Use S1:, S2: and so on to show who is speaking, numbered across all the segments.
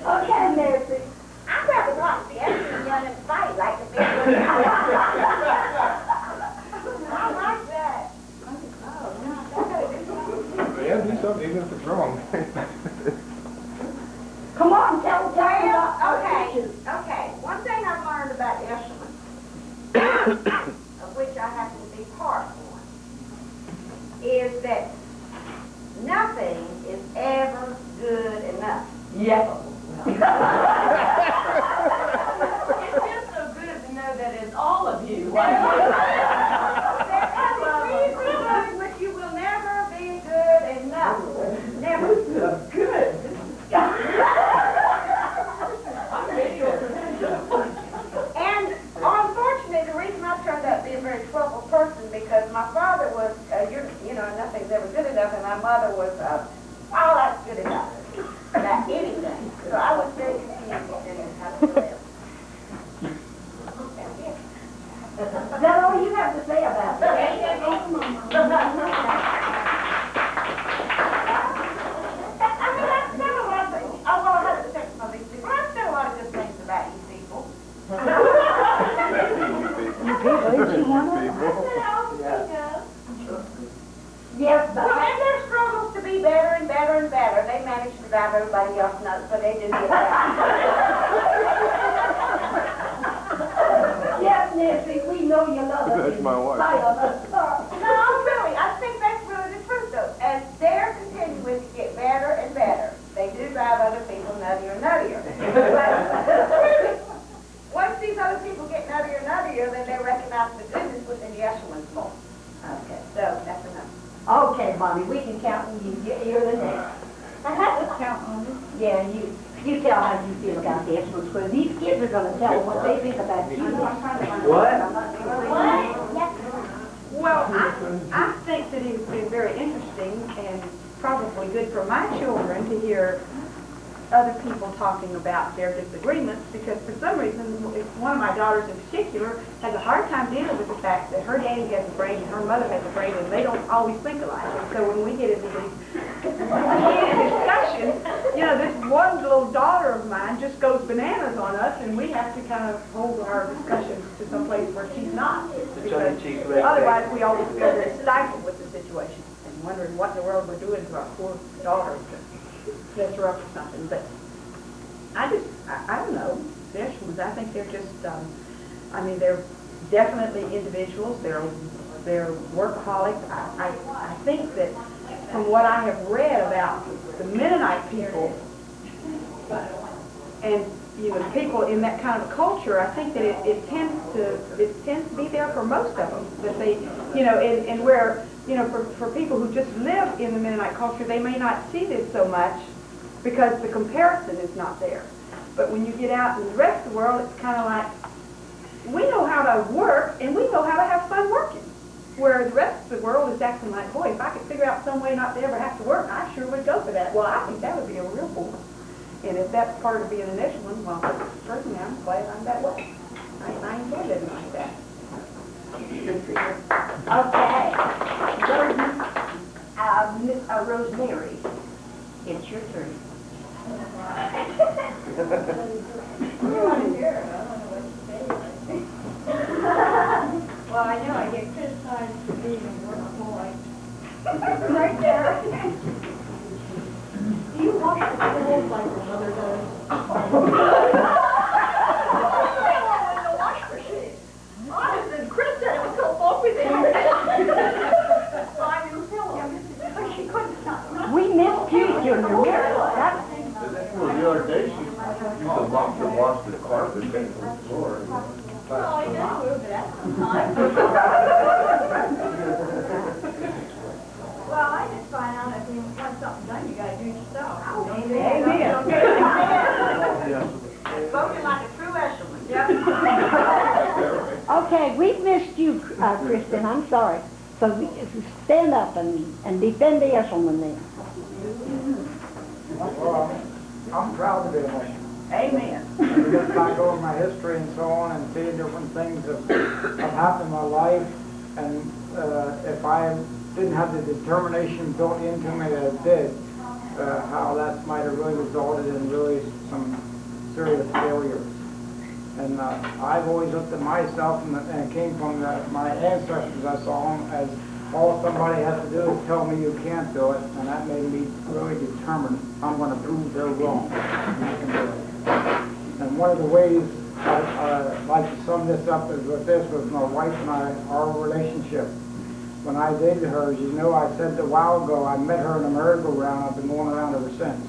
S1: Okay, Nancy.
S2: I'd rather watch the Eshelman young and fight like the big one. I like that.
S3: Yeah, do something even if it's wrong.
S1: Come on, tell
S2: Okay.
S1: us.
S2: One thing I've learned about Eshelman, of which I happen to be part one, is that nothing is ever good enough.
S1: Yes.
S4: It's just so good to know that it's all of you.
S2: There are three things which you will never be good enough. Never.
S4: Good.
S2: And unfortunately, the reason I turned out to be a very troubled person because my father was, nothing's ever good enough, and my mother was, all that's good enough. About anything. So I was very confused in how to live.
S1: Is that all you have to say about it?
S2: I mean, I've said a lot of things. Oh, well, I had to text some of these people. I've said a lot of good things about you people.
S1: You people, is she one of them? Yes, but
S2: Well, in their struggles to be better and better and better, they managed to drive everybody else nuts, so they didn't get that.
S1: yes, Nancy, we know you love us.
S3: That's my wife.
S1: Spite of us.
S2: No, really, I think that's really the truth, though. As they're continuing to get better and better, they do drive other people nuttier and nuttier. But once these other people get nuttier and nuttier, then they recognize the goodness within the Eshelman's more.
S1: Okay.
S2: So that's enough.
S1: Okay, Mommy, we can count on you. You're the next.
S2: Count on you.
S1: Yeah, you tell how you feel about the Eshelman School. These kids are going to tell what they think about you.
S5: What?
S4: Well, I think that it's been very interesting and probably good for my children to hear other people talking about their disagreements because for some reason, one of my daughters in particular has a hard time dealing with the fact that her daddy has a brain and her mother has a brain and they don't always think alike. And so when we get into these heated discussions, this one little daughter of mine just goes bananas on us and we have to kind of hold our discussions to some place where she's not. Because otherwise we always feel very stifled with the situation and wondering what in the world we're doing to our poor daughter. That's rough or something, but I don't know. The Eshelmans, I think they're just, they're definitely individuals. They're workaholics. I think that from what I have read about the Mennonite people and people in that kind of a culture, I think that it tends to be there for most of them. That they, and where for people who just live in the Mennonite culture, they may not see this so much because the comparison is not there. But when you get out in the rest of the world, it's kind of like, we know how to work and we know how to have fun working. Where the rest of the world is acting like, boy, if I could figure out some way not to ever have to work, I sure would go for that. Well, I think that would be a real bore. And if that's part of being an Eshelman, well, personally, I'm glad I'm that way. I enjoy living like that.
S1: Okay. Miss Rosemary, it's your turn.
S4: Well, I know I get criticized for being a workaholic.
S1: Right there.
S4: Do you wash the clothes like your mother does?
S1: We missed you, Junior.
S3: Well, the other day, she used a mop to wash the carpet and the floor.
S4: Well, I know, but that's sometimes. Well, I just find out if you want something done, you gotta do it yourself.
S1: Amen.
S2: Spoken like a true Eshelman.
S1: Okay, we've missed you, Kristen. I'm sorry. So stand up and defend the Eshelman then.
S5: Well, I'm proud to be an Eshelman.
S2: Amen.
S5: Because I go in my history and so on and see different things that have happened in my life. And if I didn't have the determination built into me that it did, how that might have really resulted in really some serious failures. And I've always looked at myself, and it came from my ancestors. I saw them as all somebody has to do is tell me you can't do it, and that made me really determined I'm going to prove they're wrong. I can do it. And one of the ways I'd like to sum this up is with this was my wife and our relationship. When I dated her, as you know, I said a while ago, I met her in a merry-go-round. I've been going around ever since.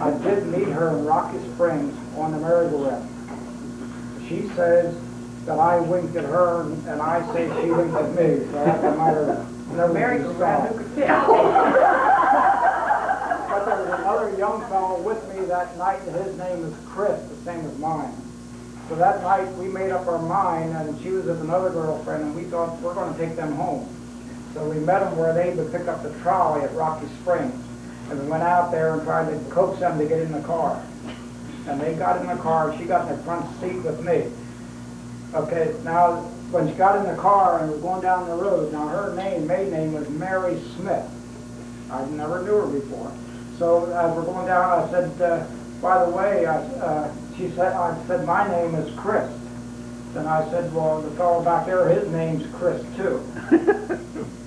S5: I did meet her in Rocky Springs on the merry-go-round. She says that I winked at her, and I say she winked at me. So that might have never been solved. But there was another young fellow with me that night, and his name is Chris, the same as mine. So that night we made up our mind, and she was with another girlfriend, and we thought we're going to take them home. So we met them where they would pick up the trolley at Rocky Springs. And we went out there and tried to coax them to get in the car. And they got in the car, she got in the front seat with me. Okay, now, when she got in the car and was going down the road, now her maiden name was Mary Smith. I never knew her before. So as we're going down, I said, by the way, I said, my name is Chris. And I said, well, the fellow back there, his name's Chris, too.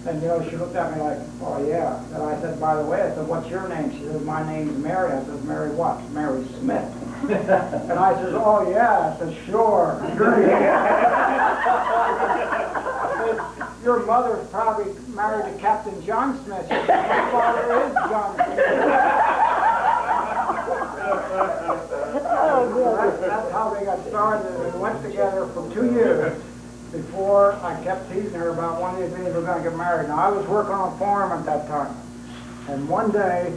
S5: And, you know, she looked at me like, oh, yeah. And I said, by the way, I said, what's your name? She said, my name's Mary. I said, Mary what? Mary Smith. And I said, oh, yeah. I said, sure. I said, your mother's probably married to Captain John Smith. She said, my father is John Smith. That's how they got started. We went together for 2 years before I kept teasing her about one of these days we're going to get married. Now, I was working on a farm at that time. And one day,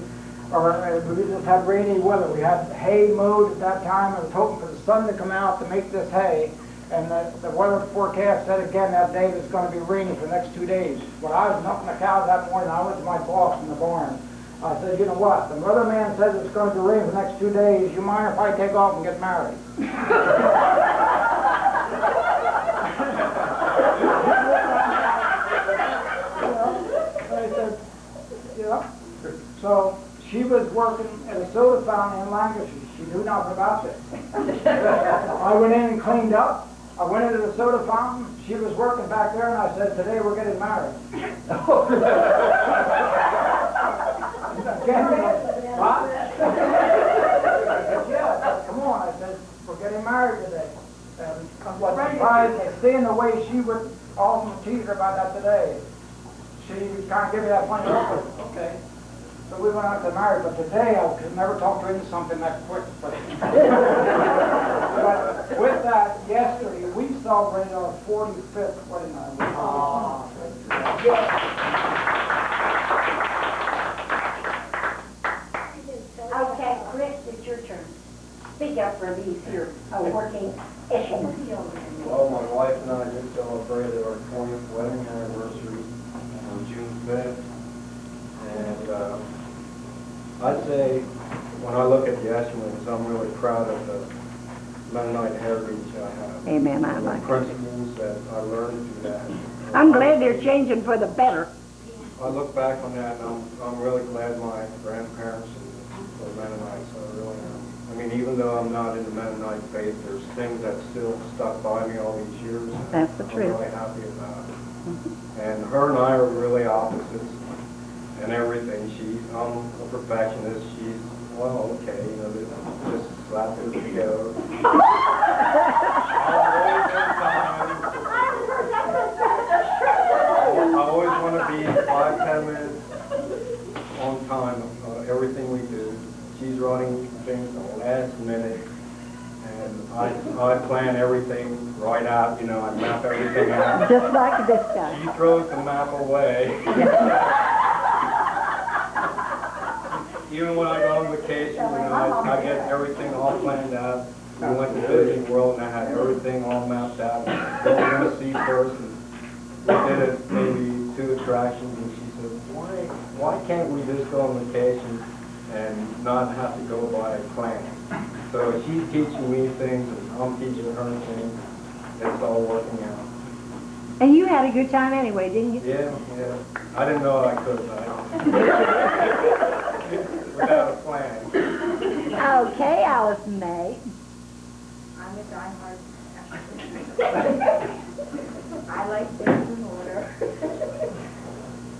S5: we just had rainy weather. We had hay mowed at that time. I was hoping for the sun to come out to make this hay. And the weather forecast said again that day it was going to be raining for the next 2 days. When I was milking the cows that morning, I went to my boss in the barn. I said, you know what, the weatherman says it's going to rain for the next 2 days. You mind if I take off and get married? I said, yeah. So she was working at a soda fountain in Lancashire. She knew nothing about this. I went in and cleaned up. I went into the soda fountain. She was working back there, and I said, today we're getting married. What? Yeah, come on, I said, we're getting married today. And what surprised me, seeing the way she would often tease her about that today, she kind of gave me that funny look. Okay. So we went out to marry, but today I could never talk her into something that quick. But with that, yesterday, we celebrated our 45th wedding night.
S1: Okay, Chris, it's your turn. Speak up for these here working issues.
S6: Well, my wife and I just celebrated our 20th wedding anniversary on June 5th. And I'd say, when I look at the Eshmans, I'm really proud of the Mennonite heritage I have.
S1: Amen, I
S6: And
S1: like
S6: the
S1: it.
S6: principles that I learned through that.
S1: I'm glad they're changing for the better.
S6: I look back on that, and I'm really glad my grandparents were Mennonites. I really am. I mean, even though I'm not in the Mennonite faith, there's things that still stuck by me all these years.
S1: That's the
S6: I'm
S1: truth.
S6: really happy about it. And her and I are really opposites and everything. I'm a perfectionist. She's, well, okay, you know, just slap it together. I always want to be 5-10 minutes on time, everything we do. She's running things on the last minute, and I plan everything right out, you know, I map everything out.
S1: Just like this guy.
S6: She throws the map away. Even when I go on vacation, you know, I get everything all planned out. We went to Disney World and I had everything all mapped out. What we're going to see first. And we did it, maybe 2 attractions, and she said, why can't we just go on vacation and not have to go by a plan? So she's teaching me things and I'm teaching her things. It's all working out.
S1: And you had a good time anyway, didn't you?
S6: Yeah. I didn't know I could, but without a plan.
S1: Okay, Allison May.
S4: I'm a diehard Ashland. I like things in order.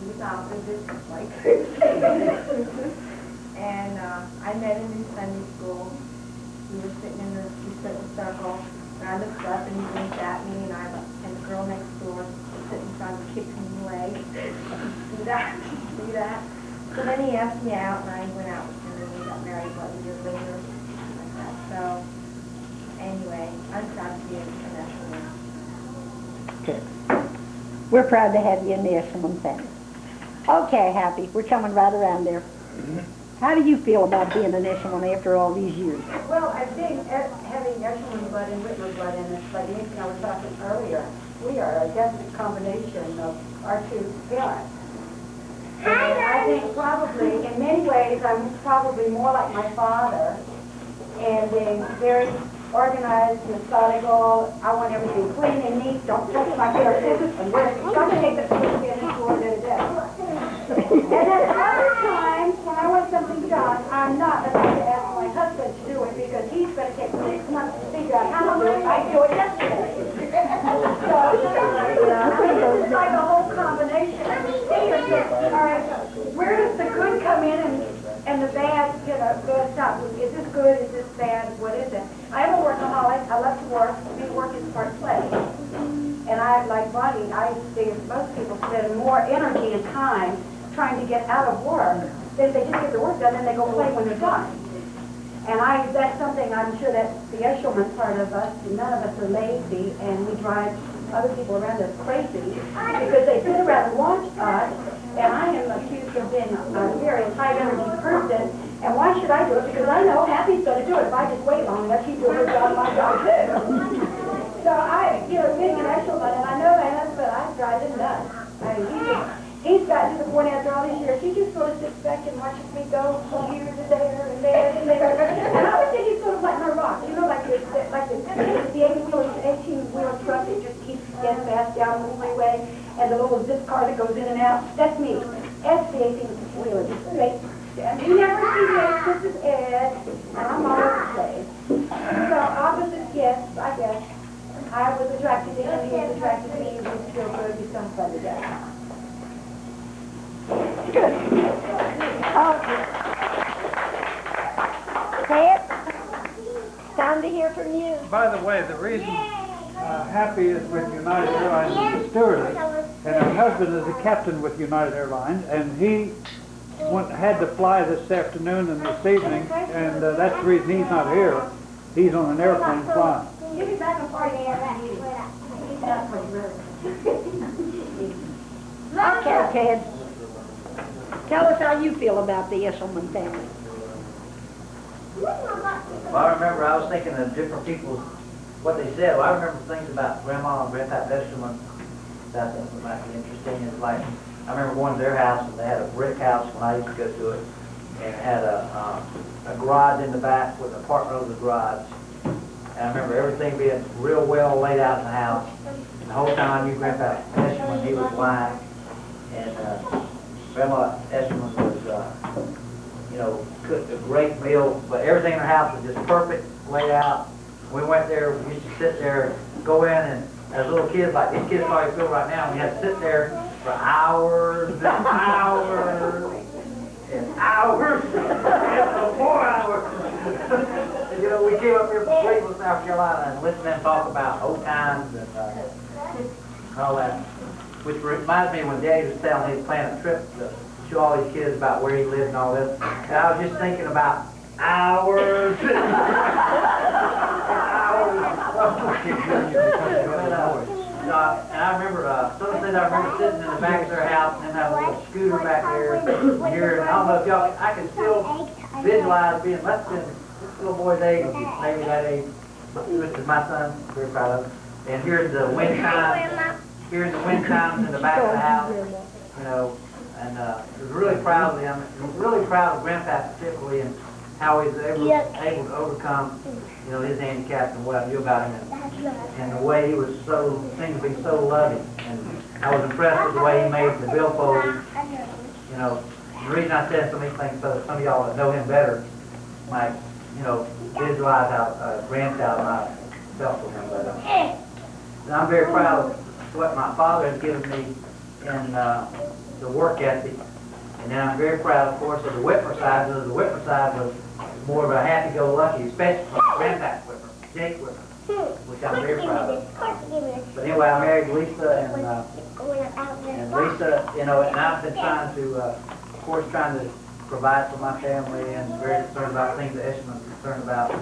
S4: These opposites like and I met him in Sunday school. We were sitting in the circle, and I looked up and he winked at me, and the girl next door was sitting trying to kick me away. See that? See that? So then he asked me out, and I went out with him, and we got married about a year later, like that. So anyway, I'm proud to be an Eshelman.
S1: Good. We're proud to have you in the Eshelman family. Okay, Happy, we're coming right around there. How do you feel about being an Eshelman after all these years?
S7: Well, I think having Eshelman blood and Whitmer blood in us, like Nancy I was talking earlier, we are a definite combination of our two parents. And I think probably, in many ways, I'm probably more like my father, and being very organized, methodical. I want everything clean and neat. Don't touch my pair of scissors. And don't take the scissors in and store it in a desk. And then other times, when I want something done, I'm not about to ask my husband to do it because he's going to take 6 months to figure out how to do it. I do it yesterday. So, it's like a whole combination. And you see yourself, all right, where does the good come in and the bad, bad stuff? Is this good? Is this bad? What is it? I'm a workaholic. I love to work. To me, work is part play. And I, like Bonnie, I think most people spend more energy and time trying to get out of work. They just get the work done and they go play when they're done. And that's something I'm sure that the Eshelman part of us, none of us are lazy, and we drive other people around us crazy because they sit around and watch us. And I am accused of being a very high energy person. And why should I do it? Because I know Happy's going to do it. If I just wait long enough, she'd do her job, my job too. So being an Eshelman, and I know my husband, I drive him nuts. I mean, he's gotten to the point after all these years, he just sort of sits back and watches me go from here to there and there and there. And I would think he's sort of like my rock, like the 18-wheeler truck that just keeps getting fast down the freeway, and the little zip car that goes in and out. That's me. That's the 18-wheeler, just straight. And you never see me. This is Ed, and I'm all over the place. So opposites, yes, I guess. I was attracted to him, he was attracted to me, we still good, we some fun together.
S1: Good. Ted, time to hear from you.
S8: By the way, the reason Happy is with United Airlines is a stewardess, and her husband is a captain with United Airlines, and he had to fly this afternoon and this evening, and that's the reason he's not here. He's on an airplane flying.
S7: You be back on party
S1: Okay, Ted. Tell us how you feel about the Eshelman family.
S9: Well, I remember I was thinking of different people's, what they said. Well, I remember things about Grandma and Grandpa Eshelman that I thought might be interesting. It's like, I remember going to their house, and they had a brick house when I used to go to it, and it had a garage in the back with an apartment over the garage. And I remember everything being real well laid out in the house. And the whole time I knew Grandpa Eshelman, he was blind. And Grandma Eshelman was, cooked a great meal. But everything in her house was just perfect, laid out. We went there, we used to sit there, go in, and as little kids, like these kids probably feel right now, we had to sit there for hours and hours and hours and more hours. We came up here from Greenville, South Carolina, and listened to them talk about old times and all that. Which reminds me when Daddy was telling me he was planning a trip to show all these kids about where he lived and all this. And I was just thinking about hours and hours. And I remember, some of the things I remember sitting in the back of their house and have a little scooter back there here. And I don't know if y'all, I can still visualize being less than this little boy's age, maybe that age. This is my son, very proud of him. And here's the wind chimes. Here's the wind chimes in the back of the house, and I was really proud of them. I was really proud of Grandpa specifically and how he was able to overcome, his handicap and what I knew about him and the way he was seemed to be so loving. And I was impressed with the way he made the billfold, The reason I said so many things, so some of y'all that know him better might, visualize how grandchild and I felt for him. But and I'm very proud of what my father has given me in the work ethic. And then I'm very proud, of course, of the Whitmer side, because the Whitmer side was more of a happy-go-lucky, especially my grandpa's Whitmer, Jake Whitmer, which I'm very proud of. But anyway, I married Lisa, and Lisa, and I've been trying to, of course, trying to provide for my family, and very concerned about things that Eshman's concerned about.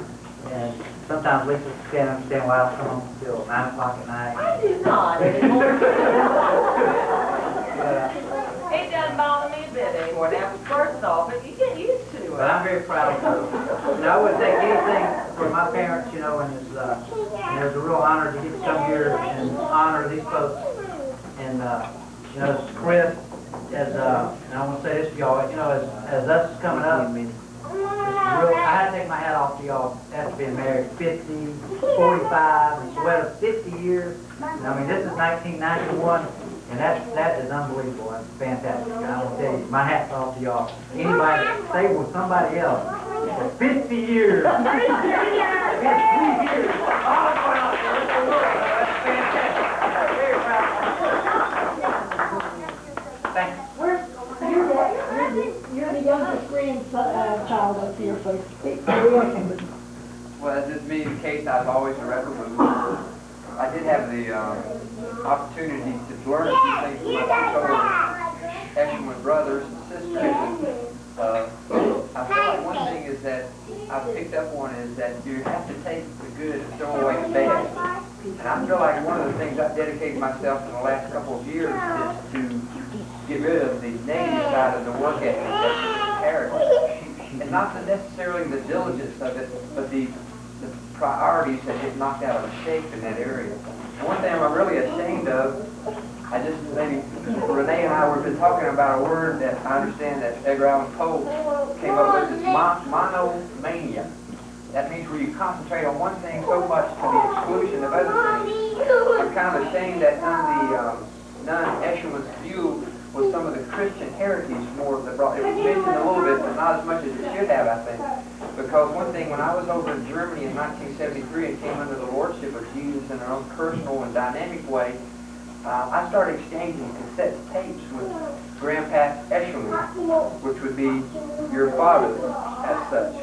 S9: And sometimes Lisa can't understand why I don't come home until 9 o'clock at night.
S2: I do not anymore. It doesn't bother me a bit anymore. Now, first off, you get used to it.
S9: But I'm very proud of her. I wouldn't take anything from my parents, and it's a real honor to get to come here and honor these folks. And, Chris, and I want to say this to y'all, as us coming up, I had to take my hat off to y'all after being married 50, 45, and sweater 50 years. And, this is 1991. And that is unbelievable and fantastic. And I will tell you, my hat's off to y'all. Anybody that stayed with somebody else for 50 years. 50 years. All going out there. That's fantastic. I'm very proud of you. Thank you.
S1: You're the youngest grandchild up here, so speak for you.
S10: Well, as this being the case, I've always removed. I did have the opportunity to learn a few things from my two fellow Eshman brothers and sisters. I feel like one thing is that I've picked up on is that you have to take the good and throw away the bad. And I feel like one of the things I've dedicated myself in the last couple of years is to get rid of the negative side of the work ethic, that's the character. And not necessarily the diligence of it, but the priorities that get knocked out of shape in that area. And one thing I'm really ashamed of, Renee and I were been talking about a word that I understand that Edgar Allan Poe came up with, is monomania. That means where you concentrate on one thing so much to the exclusion of other things. I'm kind of ashamed that none Eshman's view was some of the Christian heritage more that brought, it was mentioned a little bit, but not as much as it should have, I think. Because one thing, when I was over in Germany in 1973 and came under the lordship of Jesus in our own personal and dynamic way, I started exchanging cassette tapes with Grandpa Eshman, which would be your father as such.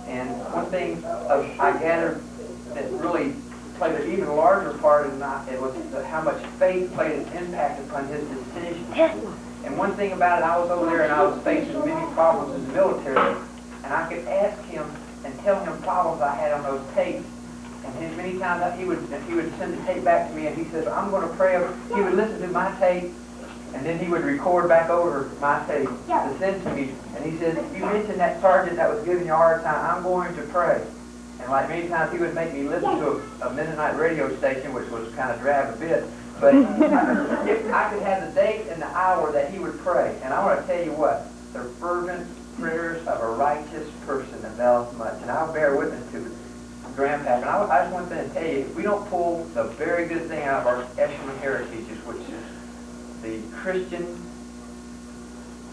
S10: And one thing I gathered that really played an even larger part in that, it was how much faith played an impact upon his decisions. And one thing about it, I was over there and I was facing many problems in the military, and I could ask him and tell him problems I had on those tapes. And many times he would send the tape back to me, and he says, I'm going to pray. He would listen to my tape, and then he would record back over my tape to send to me. And he says, you mentioned that sergeant that was giving you a hard time, I'm going to pray. And like many times he would make me listen to a Mennonite radio station, which was kind of drab a bit. But I could have the date and the hour that he would pray. And I want to tell you what, the fervent prayers of a righteous person avails much. And I'll bear witness to it. Grandpa, and I just want to tell you, if we don't pull the very good thing out of our Eshman heritage, which is the Christian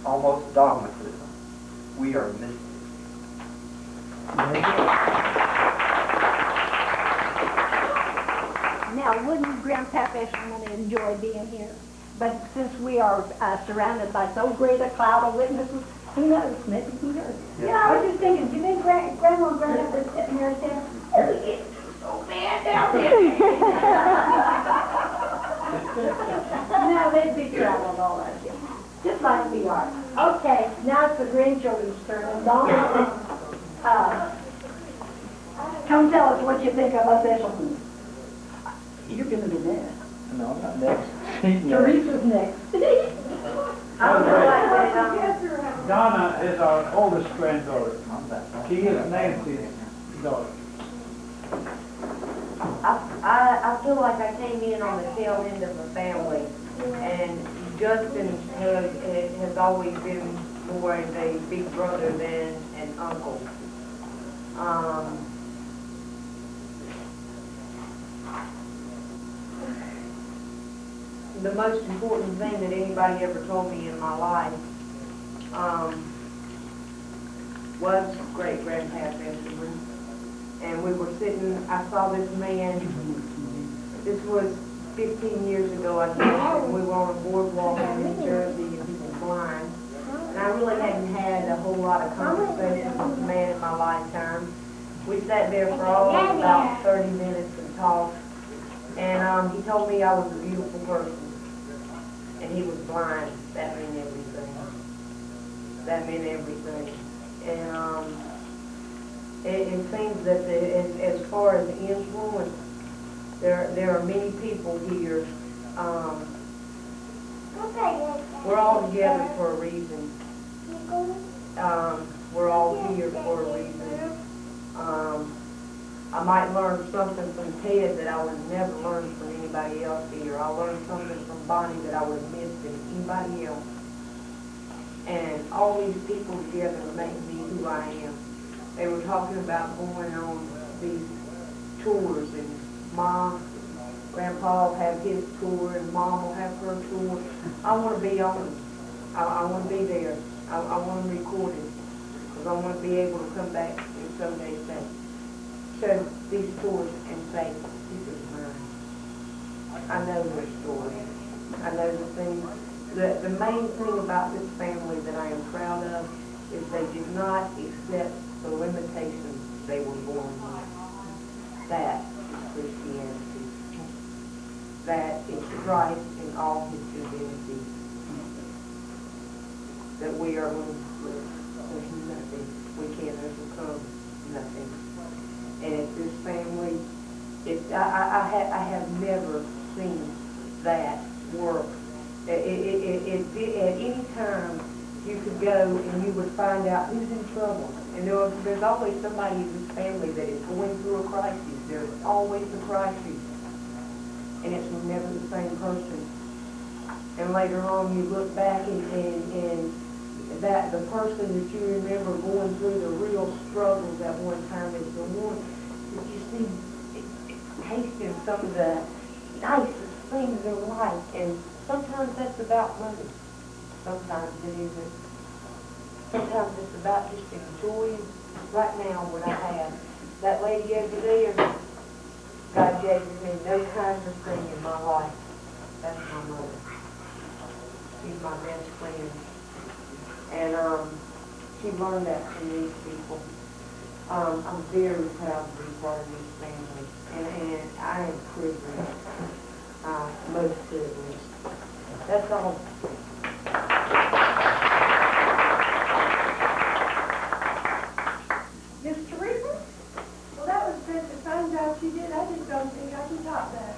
S10: almost dogmatism, we are missing it.
S1: Now, wouldn't Grandpa Eshman enjoy being here? But since we are surrounded by so great a cloud of witnesses, who knows? Maybe he knows.
S7: Yeah, I was just thinking, do you think Grandma and Grandpa are sitting there saying, oh, it's so bad down there?
S1: No, they'd be traveling all right here, just like we are. Okay, now it's the grandchildren's turn. And Donna, come tell us what you think of us Eshelmans. You're going to be next.
S5: No, I'm not next.
S1: Teresa's next.
S8: Donna is our oldest granddaughter. She is Nancy's daughter.
S11: I feel like I came in on the tail end of a family, and Justin has always been more of a big brother than an uncle. The most important thing that anybody ever told me in my life was great-grandpa Benjamin. And we were sitting, I saw this man, this was 15 years ago, I guess, and we were on a boardwalk in New Jersey, and he was blind. And I really hadn't had a whole lot of conversation with the man in my lifetime. We sat there for all about 30 minutes and talked. And he told me I was a beautiful person. And he was blind. That meant everything. That meant everything. And it seems that as far as influence, there are many people here. We're all together for a reason. We're all here for a reason. I might learn something from Ted that I would never learn from anybody else here. I'll learn something from Bonnie that I would have missed in anybody else. And all these people together make me who I am. They were talking about going on these tours, and Mom, Grandpa will have his tour, and Mom will have her tour. I want to be on it. I want to be there. I want to record it, because I want to be able to come back and someday say, show these tours and say, this is mine. I know their story. I know the things. The main thing about this family that I am proud of is they did not accept the limitations they were born with. That is Christianity. That is Christ in all his divinity. That we are limitless. There's nothing. We can't overcome nothing. And if this family, I have never seen that work. At any time, you could go and you would find out who's in trouble. And there's always somebody in this family that is going through a crisis. There's always a crisis. And it's never the same person. And later on, you look back and that the person that you remember going through the real struggles at one time is the one that you see tasting some of the nicest things in life. And sometimes that's about money. Sometimes it isn't. Sometimes it's about just enjoying right now what I have. That lady over there, God gave me no kinder thing in my life. That's my mother. She's my best friend. And she learned that from these people. I'm very proud to be part of this family. And I am privileged. Most privileged. That's all.
S4: Miss Teresa? Well, that was just the fine job she did. I just don't think I can top that.